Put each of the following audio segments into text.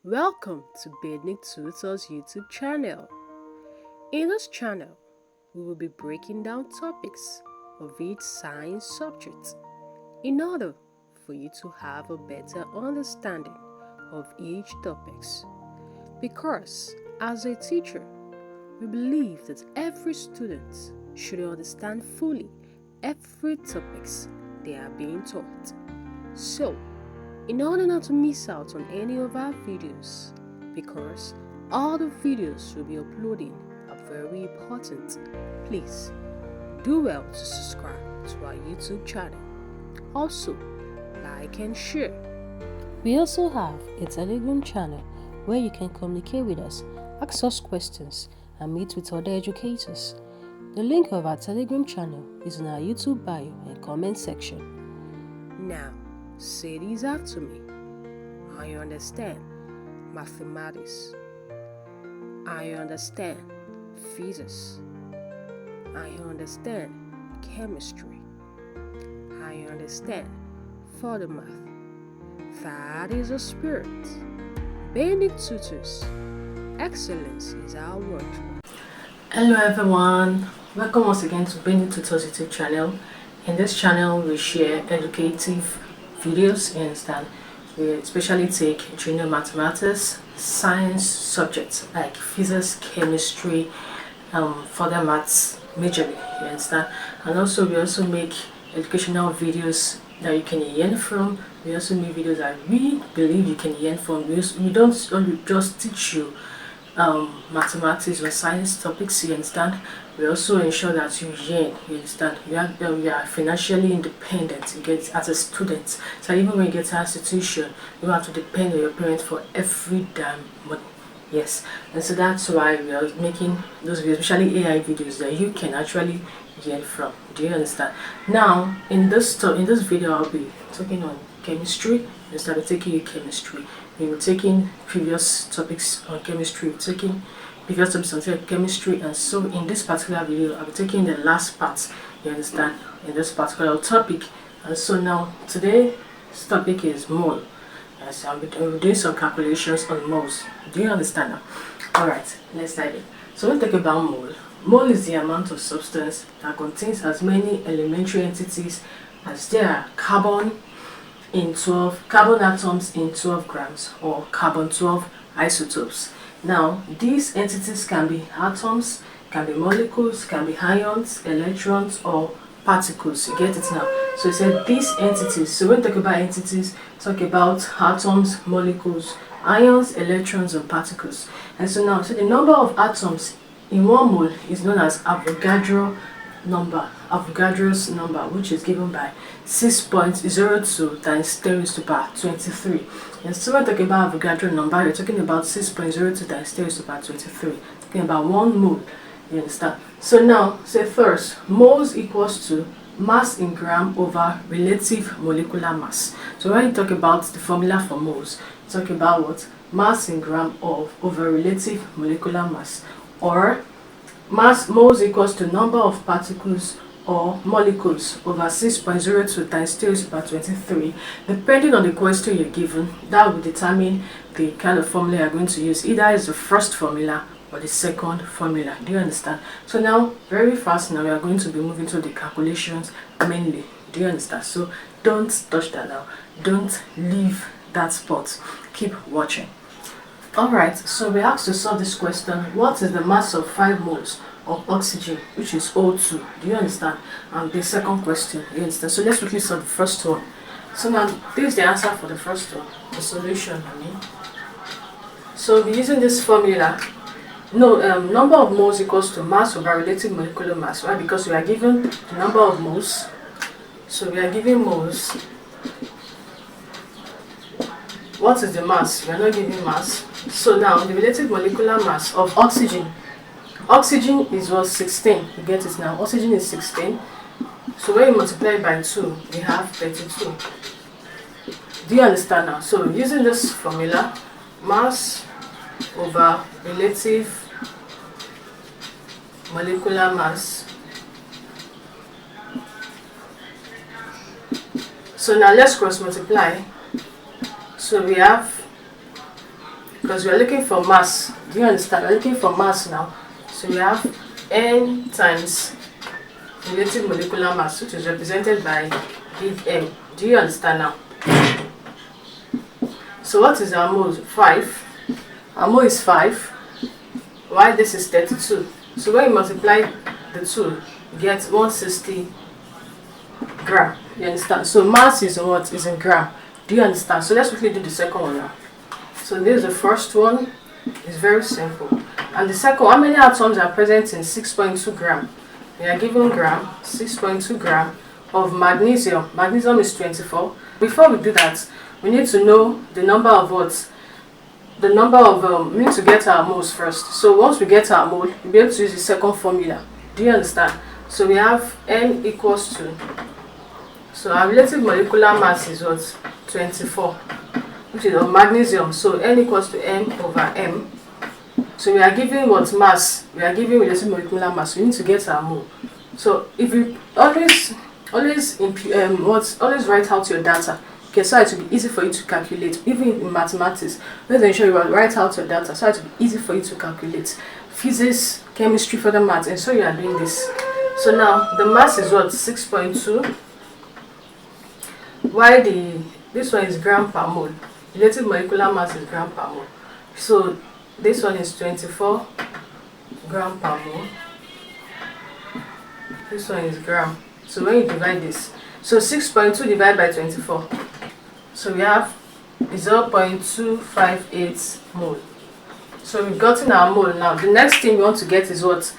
Welcome to Bednik Tutors YouTube channel. In this channel, we will be breaking down topics of each science subject in order for you to have a better understanding of each topics. Because as a teacher, we believe that every student should understand fully every topics they are being taught. So, in order not to miss out on any of our videos, because all the videos we'll be uploading are very important, please do well to subscribe to our YouTube channel. Also, like and share. We also have a Telegram channel where you can communicate with us, ask us questions, and meet with other educators. The link of our Telegram channel is in our YouTube bio and comment section. Now, say these after me. I understand mathematics. I understand physics. I understand chemistry. I understand further math. That is a spirit. Bednik Tutors. Excellence is our word. Hello everyone. Welcome once again to Bednik Tutors YouTube channel. In this channel we share educative videos, you understand. We especially take junior mathematics, science subjects like physics, chemistry, further maths majorly, you understand. And also we also make educational videos that you can learn from. We also make videos that we believe you can learn from. We don't only just teach you mathematics or science topics, you understand. We also ensure that you learn, you understand. We are financially independent, you get, as a student. So even when you get to our institution, you don't have to depend on your parents for every damn money. Yes, and so that's why we are making those videos, especially AI videos that you can actually learn from. Do you understand? Now, in this video, I'll be talking on chemistry. I'll start taking you chemistry. We were taking previous topics on chemistry, taking previous topics on chemistry, and so in this particular video, I'll be taking the last part, you understand, in this particular topic. And so now, today's topic is mole. Yes, I'll be doing some calculations on moles. Do you understand now? Alright, let's dive in. So when we talk about mole, mole is the amount of substance that contains as many elementary entities as there are carbon atoms in 12 grams, or carbon 12 isotopes. Now, these entities can be atoms, can be molecules, can be ions, electrons, or particles. You get it now? So it said these entities. So when we talk about entities, talk about atoms, molecules, ions, electrons, and particles. And so now, so the number of atoms in one mole is known as Avogadro's number, which is given by 6.02 times 10 raised to the power 23. And so when talking about Avogadro number, you're talking about 6.02 times 10 raised to the power 23. Talking about 1 mole. You understand? So now, say first, moles equals to mass in gram over relative molecular mass. So when you talk about the formula for moles, talk about what? Mass in gram over relative molecular mass, or moles equals to number of particles or molecules over 6.02 times 10 to the power 23. Depending on the question you're given, that will determine the kind of formula you're going to use. Either is the first formula or the second formula. Do you understand? So now, very fast now, we are going to be moving to the calculations mainly. Do you understand? So don't touch that now. Don't leave that spot. Keep watching. Alright, so we have to solve this question. What is the mass of 5 moles of oxygen, which is O2? Do you understand? And the second question, you understand? So let's quickly solve the first one. So now, this is the answer for the first one, the solution, I mean. So we're using this formula. Number of moles equals to mass over relative molecular mass, right? Because we are given the number of moles. So we are given moles. What is the mass? We are not giving mass. So now the relative molecular mass of oxygen. Oxygen is what? 16. You get it now? Oxygen is 16. So when you multiply by 2, we have 32. Do you understand now? So using this formula, mass over relative molecular mass. So now let's cross multiply. So we have because we are looking for mass. Do you understand? We're looking for mass now. So we have N times relative molecular mass, which is represented by big M. Do you understand now? So what is our mole? 5. Our mole is 5. Why this is 32? So when you multiply the 2, you get 160 gram. You understand? So mass is in what? Is in gram. Do you understand? So let's quickly do the second one now. So this is the first one. It's very simple. And the second, how many atoms are present in 6.2 gram? We are given gram, 6.2 gram of magnesium. Magnesium is 24. Before we do that, we need to know the number of what? The number of, we need to get our moles first. So once we get our mole, we'll be able to use the second formula. Do you understand? So we have N equals to, so our relative molecular mass is what? 24, which is of magnesium. So N equals to M over M. So we are given what mass? We are given relative molecular mass. We need to get our mole. So if you always write out your data. Okay, so it will be easy for you to calculate. Even in mathematics, let's ensure you write out your data so it will be easy for you to calculate. Physics, chemistry, further maths, and so you are doing this. So now the mass is what? 6.2. Why this one is gram per mole? Relative molecular mass is gram per mole. So this one is 24 gram per mole. This one is gram. So when you divide this, so 6.2 divided by 24. So we have 0.258 mole. So we've gotten our mole. Now the next thing we want to get is what?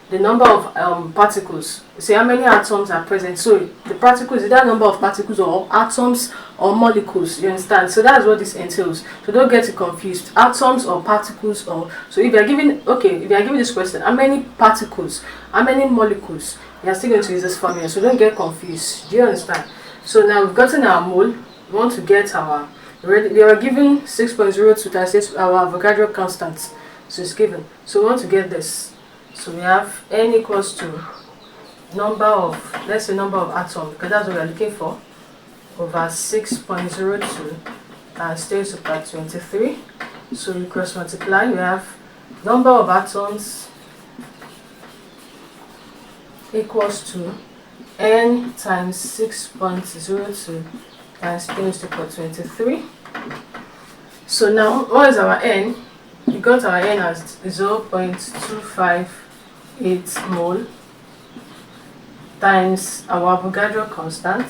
The number of particles. See how many atoms are present. So the particles is that number of particles or atoms or molecules. You understand? So that's what this entails. So don't get it confused. Atoms or particles or, so if you are given, okay, if you are given this question, how many particles, how many molecules, you are still going to use this formula. So don't get confused. Do you understand? So now we've gotten our mole. We want to get our, we are given 6.02 times our Avogadro constant. So it's given. So we want to get this. So we have N equals to number of, let's say number of atoms, because that's what we're looking for, over 6.02 times 10 to the power 23. So we cross multiply, we have number of atoms equals to N times 6.02 times 10 to the power 23. So now, what is our N? We got our N as 0.258 mole times our Avogadro constant.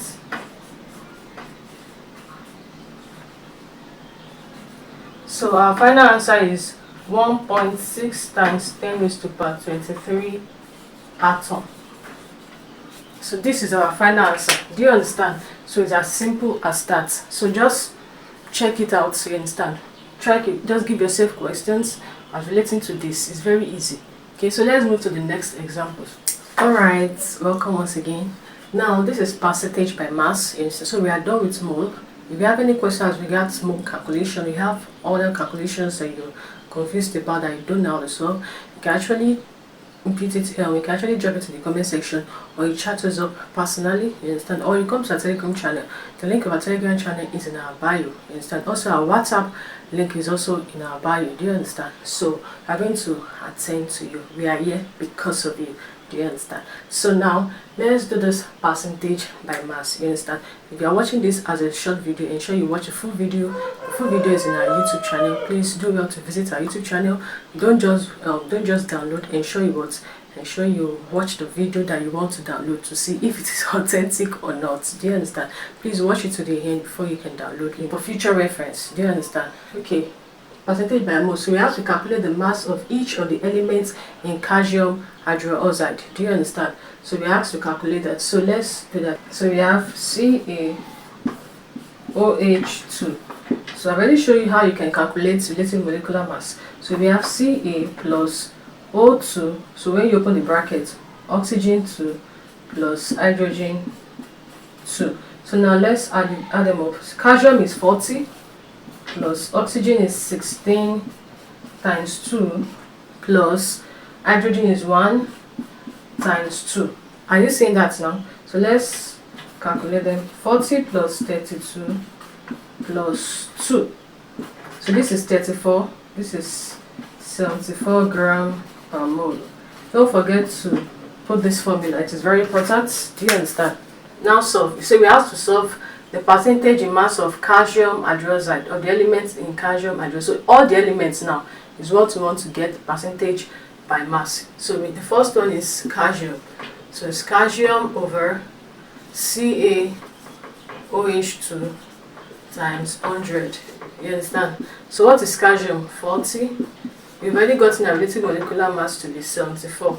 So our final answer is 1.6 times 10 raised to the power 23 atom. So this is our final answer. Do you understand? So it's as simple as that. So just check it out so you understand. Try it. Just give yourself questions as relating to this. It's very easy. Okay, so let's move to the next example. Alright, welcome once again. Now this is percentage by mass. So we are done with mole. If you have any questions regards mole calculation, we have other calculations that you're confused about that you don't know as well. You can actually repeat it, we can actually drop it in the comment section, or you chat us up personally, you understand, or you come to our Telegram channel. The link of our Telegram channel is in our bio, you understand. Also our WhatsApp link is also in our bio. Do you understand? So we're going to attend to you. We are here because of you. Do you understand? So now let's do this percentage by mass. You understand? If you are watching this as a short video, ensure you watch a full video. The full video is in our YouTube channel. Please do well to visit our YouTube channel. Don't just download. Ensure you watch the video that you want to download to see if it is authentic or not. Do you understand? Please watch it to the end before you can download it for future reference. Do you understand? Okay. Percentage by mole. So we have to calculate the mass of each of the elements in calcium hydroxide. Do you understand? So we have to calculate that. So let's do that. So we have CaOH2. So I've already shown you how you can calculate relative molecular mass. So we have Ca plus O2. So when you open the bracket, oxygen 2 plus hydrogen 2. So now let's add them up. Calcium is 40. Plus oxygen is 16 times 2 plus hydrogen is 1 times 2. Are you seeing that now? So let's calculate them. 40 plus 32 plus 2. So this is 34 This is 74 gram per mole. Don't forget to put this formula. It is very important. Do you understand? Now solve. So we have to solve the percentage in mass of calcium hydroxide, or the elements in calcium hydroxide. So all the elements now is what we want to get percentage by mass. So the first one is calcium. So it's calcium over CaOH2 times 100. You understand? So what is calcium? 40. We've already gotten our relative molecular mass to be 74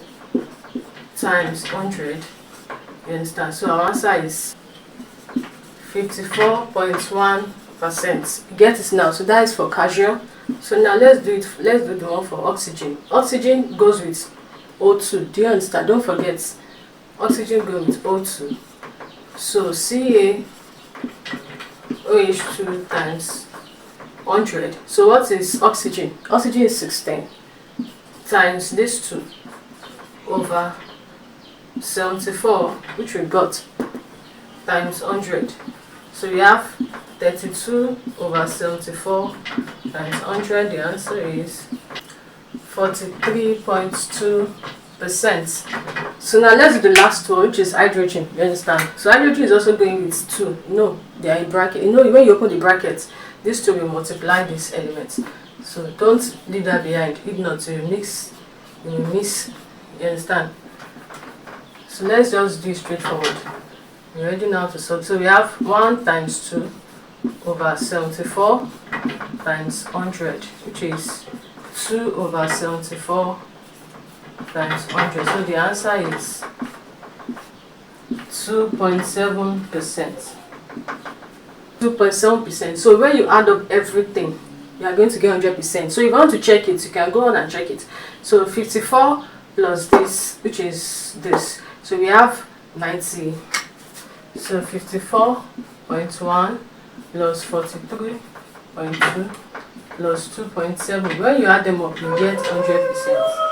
times 100. You understand? So our answer is 54.1%. You get it now? So that is for calcium. So now let's do the one for oxygen. Oxygen goes with O2. Do you understand? Don't forget, oxygen goes with O2. So CaOH2 times 100. So what is oxygen? Oxygen is 16 times this 2 over 74, which we got, times 100. So we have 32 over 74 times 100. The answer is 43.2%. So now let's do the last one, which is hydrogen. You understand? So hydrogen is also going with 2. No, they are in bracket. You know, when you open the brackets, these two will multiply these elements. So don't leave that behind. If not, you will miss. You understand? So let's just do it straightforward. We're ready now to solve. So we have 1 times 2 over 74 times 100, which is 2 over 74 times 100. So the answer is 2.7%. 2.7%. So when you add up everything, you are going to get 100%. So if you want to check it, you can go on and check it. So 54 plus this, which is this. So we have 90. So 54.1 plus 43.2 plus 2.7. When you add them up, you get 100%.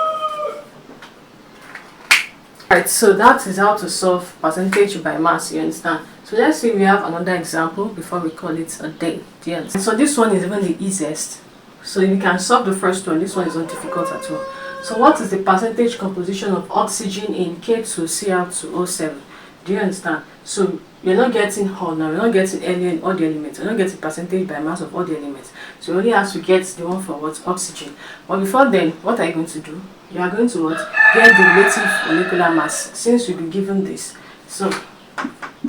Right, so that is how to solve percentage by mass, you understand? So let's say we have another example before we call it a day. Yes. So this one is even the easiest. So if you can solve the first one, this one is not difficult at all. So what is the percentage composition of oxygen in K2Cr2O7? Do you understand? So you're not getting whole now, you're not getting all the elements, you're not getting percentage by mass of all the elements. So you only have to get the one for what? Oxygen. But before then, what are you going to do? You are going to what? Get the relative molecular mass, since you'll be given this. So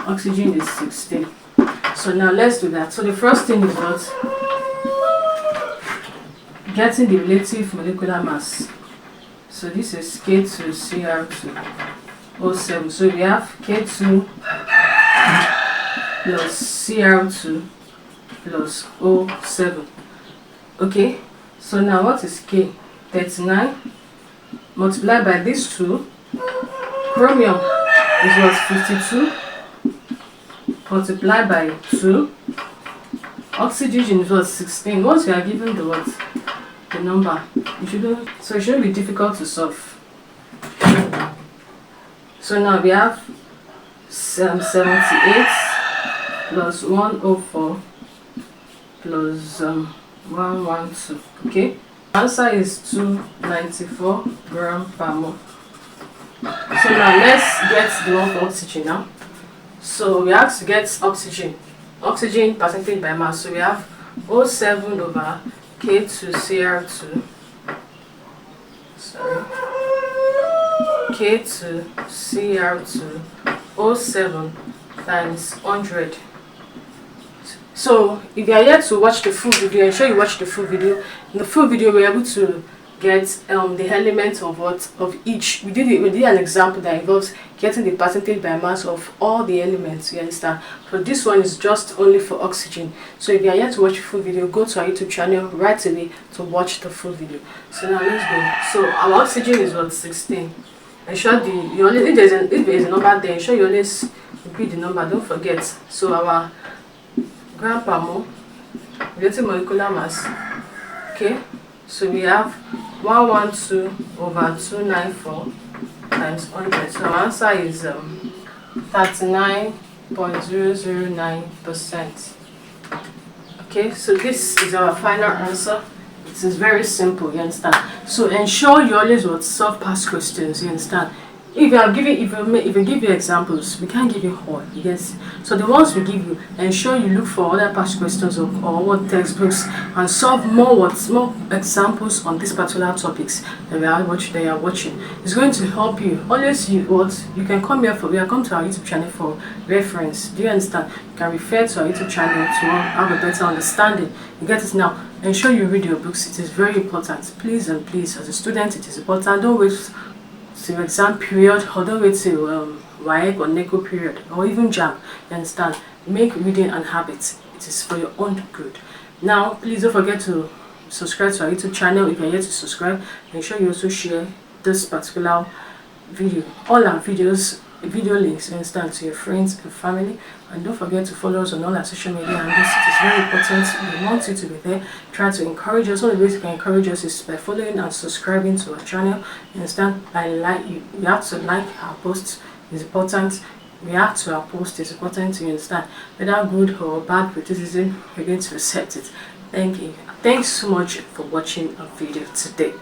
oxygen is 16. So now let's do that. So the first thing is what? Getting the relative molecular mass. So this is K2Cr2O7. So we have K2 plus Cr2 plus O7. Okay, so now what is K? 39 multiplied by these 2. Chromium is what? 52 multiplied by 2. Oxygen is what? 16. Once you are given the what? The number, it shouldn't be difficult to solve. So now we have 78 plus 104 plus 112. Okay, answer is 294 gram per mole. So now let's get the one for oxygen now. So we have to get oxygen percentage by mass. So we have 0.7 over K2Cr2, K2Cr2O7 times 100. So if you are yet to watch the full video, ensure you watch the full video. In the full video, we're able to get the elements of each. We did an example that involves getting the percentage by mass of all the elements, you understand? But this one is just only for oxygen. So if you are yet to watch the full video, go to our YouTube channel right away to watch the full video. So now let's go. So our oxygen is what? 16. Ensure if there is a number there, ensure you always repeat the number, don't forget. So our gram per mole, relative molecular mass. Okay, so we have 112 over 294 times 100. So our answer is 39.009%. Okay, so this is our final answer. It is very simple, you understand? So ensure you always would solve past questions, you understand? If you are giving, if you give you examples, we can't give you all, yes. So the ones we give you, ensure you look for other past questions or what textbooks and solve more examples on these particular topics that we are watching. That you are watching. It's going to help you. Always you can come here for. We are come to our YouTube channel for reference. Do you understand? You can refer to our YouTube channel to have a better understanding. You get it now. Ensure you read your books. It is very important. Please and please, as a student, it is important. Don't wait till exam period, or don't wait till WAEC or NECO period, or even JAM. You understand? Make reading an habit. It is for your own good. Now, please don't forget to subscribe to our YouTube channel. If you're yet to subscribe, make sure you also share this particular video, all our video links, you understand, to your friends and family. And don't forget to follow us on all our social media handles. It is very important. We want you to be there. Try to encourage us. One of the ways you can encourage us is by following and subscribing to our channel. You understand? By you have to like our posts. It's important. React to our post. It's important to understand whether good or bad criticism, we're going to accept it. Thank you. Thanks so much for watching our video today.